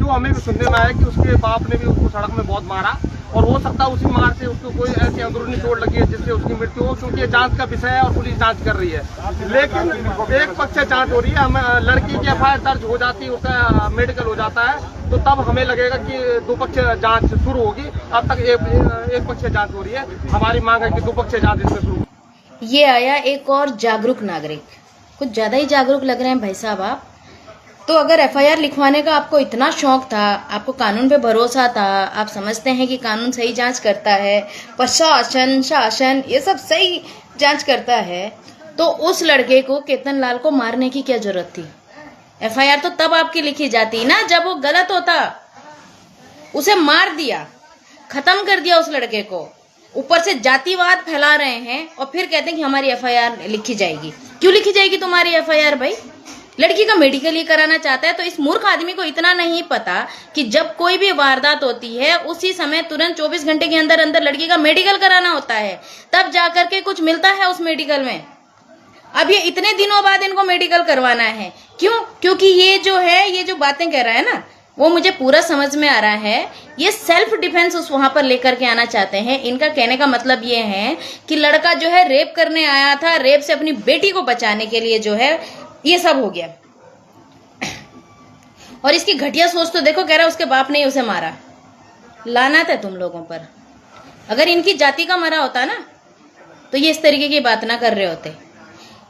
जो हमें भी सुनने में आया कि उसके बाप ने भी उसको सड़क में बहुत मारा और हो सकता है उसी मार से उसको कोई ऐसी अंदरूनी चोट लगी है जिससे उसकी मृत्यु हो, क्योंकि ये जांच का विषय है और पुलिस जांच कर रही है। लेकिन एक पक्ष जांच हो रही है, हम लड़की की एफआईआर दर्ज हो जाती है, उसका मेडिकल हो जाता है, तो तब हमें लगेगा कि दो पक्ष जांच शुरू होगी। अब तक एक पक्ष जांच हो रही है, हमारी मांग है कि दो पक्ष जांच इसमें शुरू। ये आया एक और जागरूक नागरिक, कुछ ज्यादा ही जागरूक लग रहे हैं भाई साहब आप। तो अगर एफआईआर लिखवाने का आपको इतना शौक था, आपको कानून पे भरोसा था, आप समझते हैं कि कानून सही जांच करता है, प्रशासन शासन ये सब सही जांच करता है, तो उस लड़के को केतन लाल को मारने की क्या जरूरत थी? एफआईआर तो तब आपकी लिखी जाती ना जब वो गलत होता। उसे मार दिया, खत्म कर दिया उस लड़के को, ऊपर से जातिवाद फैला रहे हैं और फिर कहते हैं कि हमारी एफआईआर लिखी जाएगी। क्यों लिखी जाएगी तुम्हारी एफआईआर भाई? लड़की का मेडिकल ही कराना चाहता है। तो इस मूर्ख आदमी को इतना नहीं पता कि जब कोई भी वारदात होती है उसी समय तुरंत 24 घंटे के अंदर अंदर लड़की का मेडिकल कराना होता है, तब जाकर के कुछ मिलता है उस मेडिकल में। अब ये इतने दिनों बाद इनको मेडिकल करवाना है, क्यों? क्योंकि ये जो है, ये जो बातें कह रहा है ना, वो मुझे पूरा समझ में आ रहा है। ये सेल्फ डिफेंस उस वहां पर लेकर के आना चाहते हैं। इनका कहने का मतलब ये है कि लड़का जो है रेप करने आया था, रेप से अपनी बेटी को बचाने के लिए जो है ये सब हो गया। और इसकी घटिया सोच तो देखो, कह रहा है उसके बाप ने उसे मारा। लानत है तुम लोगों पर। अगर इनकी जाति का मरा होता ना तो ये इस तरीके की बात ना कर रहे होते।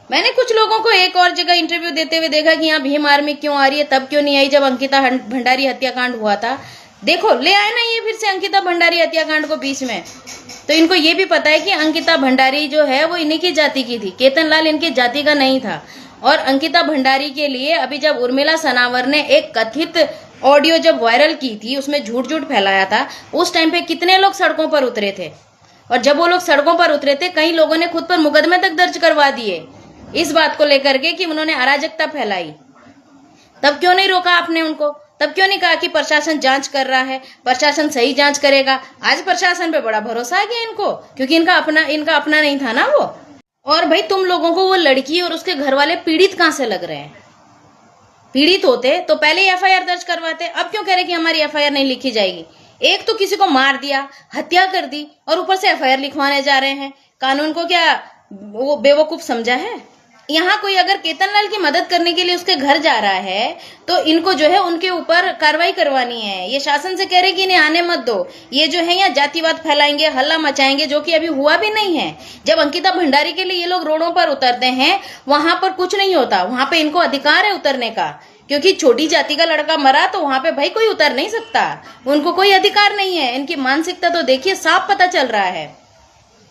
मैंने कुछ लोगों को एक और जगह इंटरव्यू देते हुए देखा कि यहाँ भीम आर्मी क्यों आ रही है, तब क्यों नहीं आई जब अंकिता भंडारी हत्याकांड हुआ था। देखो ले आए ना ये फिर से अंकिता भंडारी हत्याकांड को बीच में। तो इनको ये भी पता है कि अंकिता भंडारी जो है वो इन्हीं की जाति की थी, केतन लाल इनकी जाति का नहीं था। और अंकिता भंडारी के लिए अभी जब उर्मिला सनावर ने एक कथित ऑडियो जब वायरल की थी, उसमें झूठ फैलाया था, उस टाइम पे कितने लोग सड़कों पर उतरे थे। और जब वो लोग सड़कों पर उतरे थे, कई लोगों ने खुद पर मुकदमे तक दर्ज करवा दिए इस बात को लेकर के कि उन्होंने अराजकता फैलाई। तब क्यों नहीं रोका आपने उनको? तब क्यों नहीं कहा कि प्रशासन जांच कर रहा है, प्रशासन सही जांच करेगा? आज प्रशासन पे बड़ा भरोसा आ गया इनको, क्योंकि इनका अपना नहीं था ना वो। और भाई तुम लोगों को वो लड़की और उसके घर वाले पीड़ित कहां से लग रहे हैं? पीड़ित होते तो पहले ही एफआईआर दर्ज करवाते। अब क्यों कह रहे कि हमारी एफआईआर नहीं लिखी जाएगी? एक तो किसी को मार दिया, हत्या कर दी, और ऊपर से एफआईआर लिखवाने जा रहे हैं। कानून को क्या वो बेवकूफ समझा है? यहाँ कोई अगर केतन लाल की मदद करने के लिए उसके घर जा रहा है तो इनको जो है उनके ऊपर कार्रवाई करवानी है। ये शासन से कह रहे कि इन्हें आने मत दो, ये जो है यहाँ जातिवाद फैलाएंगे, हल्ला मचाएंगे, जो कि अभी हुआ भी नहीं है। जब अंकिता भंडारी के लिए ये लोग रोडों पर उतरते हैं वहां पर कुछ नहीं होता, वहां पे इनको अधिकार है उतरने का, क्योंकि छोटी जाति का लड़का मरा तो वहां पे भाई कोई उतर नहीं सकता, उनको कोई अधिकार नहीं है। इनकी मानसिकता तो देखिए, साफ पता चल रहा है।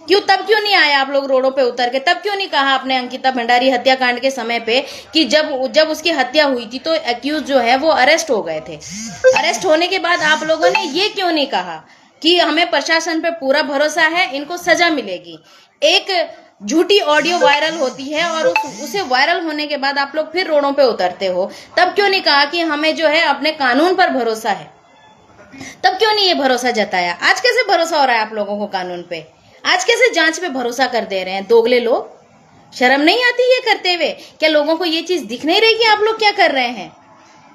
तब क्यों नहीं आए आप लोग रोडों पे उतर के? तब क्यों नहीं कहा आपने अंकिता भंडारी हत्याकांड के समय पे कि जब उसकी हत्या हुई थी तो एक्यूज जो है वो अरेस्ट हो गए थे। अरेस्ट होने के बाद आप लोगों ने ये क्यों नहीं कहा कि हमें प्रशासन पे पूरा भरोसा है, इनको सजा मिलेगी? एक झूठी ऑडियो वायरल होती है और उसे वायरल होने के बाद आप लोग फिर रोडों पे उतरते हो। तब क्यों नहीं कहा कि हमें जो है अपने कानून पर भरोसा है? तब क्यों नहीं ये भरोसा जताया? आज कैसे भरोसा हो रहा है आप लोगों को कानून पे? आज कैसे जांच पे भरोसा कर दे रहे हैं दोगले लोग? शर्म नहीं आती ये करते हुए? क्या लोगों को ये चीज दिख नहीं रही कि आप लोग क्या कर रहे हैं?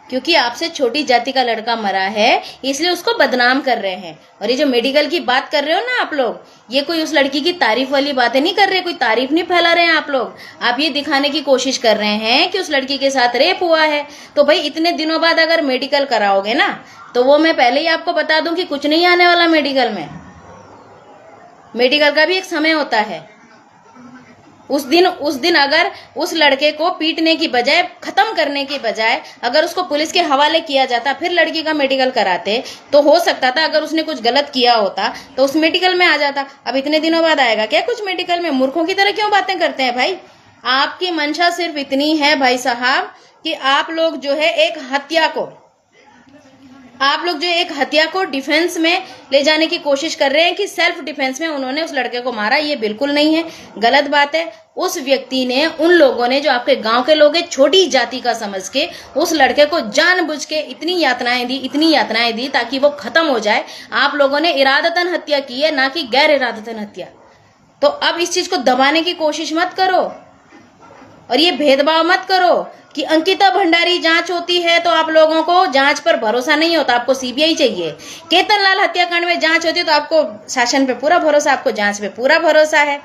क्योंकि आपसे छोटी जाति का लड़का मरा है इसलिए उसको बदनाम कर रहे हैं। और ये जो मेडिकल की बात कर रहे हो ना आप लोग, ये कोई उस लड़की की तारीफ वाली बातें नहीं कर रहे, कोई तारीफ नहीं फैला रहे हैं आप लोग। आप ये दिखाने की कोशिश कर रहे हैं कि उस लड़की के साथ रेप हुआ है। तो भाई इतने दिनों बाद अगर मेडिकल कराओगे ना, तो वो मैं पहले ही आपको बता दूं कि कुछ नहीं आने वाला मेडिकल में। मेडिकल का भी एक समय होता है। उस दिन अगर उस लड़के को पीटने की बजाय, खत्म करने की बजाय अगर उसको पुलिस के हवाले किया जाता, फिर लड़की का मेडिकल कराते, तो हो सकता था अगर उसने कुछ गलत किया होता तो उस मेडिकल में आ जाता। अब इतने दिनों बाद आएगा क्या कुछ मेडिकल में? मूर्खों की तरह क्यों बातें करते हैं भाई? आपकी मंशा सिर्फ इतनी है भाई साहब कि आप लोग जो है एक हत्या को डिफेंस में ले जाने की कोशिश कर रहे हैं कि सेल्फ डिफेंस में उन्होंने उस लड़के को मारा। ये बिल्कुल नहीं है, गलत बात है। उस व्यक्ति ने, उन लोगों ने, जो आपके गांव के लोग हैं, छोटी जाति का समझ के उस लड़के को जानबूझ के इतनी यातनाएं दी ताकि वो खत्म हो जाए। आप लोगों ने इरादतन हत्या की है, ना कि गैर इरादतन हत्या। तो अब इस चीज को दबाने की कोशिश मत करो और ये भेदभाव मत करो कि अंकिता भंडारी जांच होती है तो आप लोगों को जांच पर भरोसा नहीं होता, आपको सीबीआई चाहिए। केतन लाल हत्याकांड में जांच होती है तो आपको शासन पे पूरा भरोसा, आपको जांच पे पूरा भरोसा है।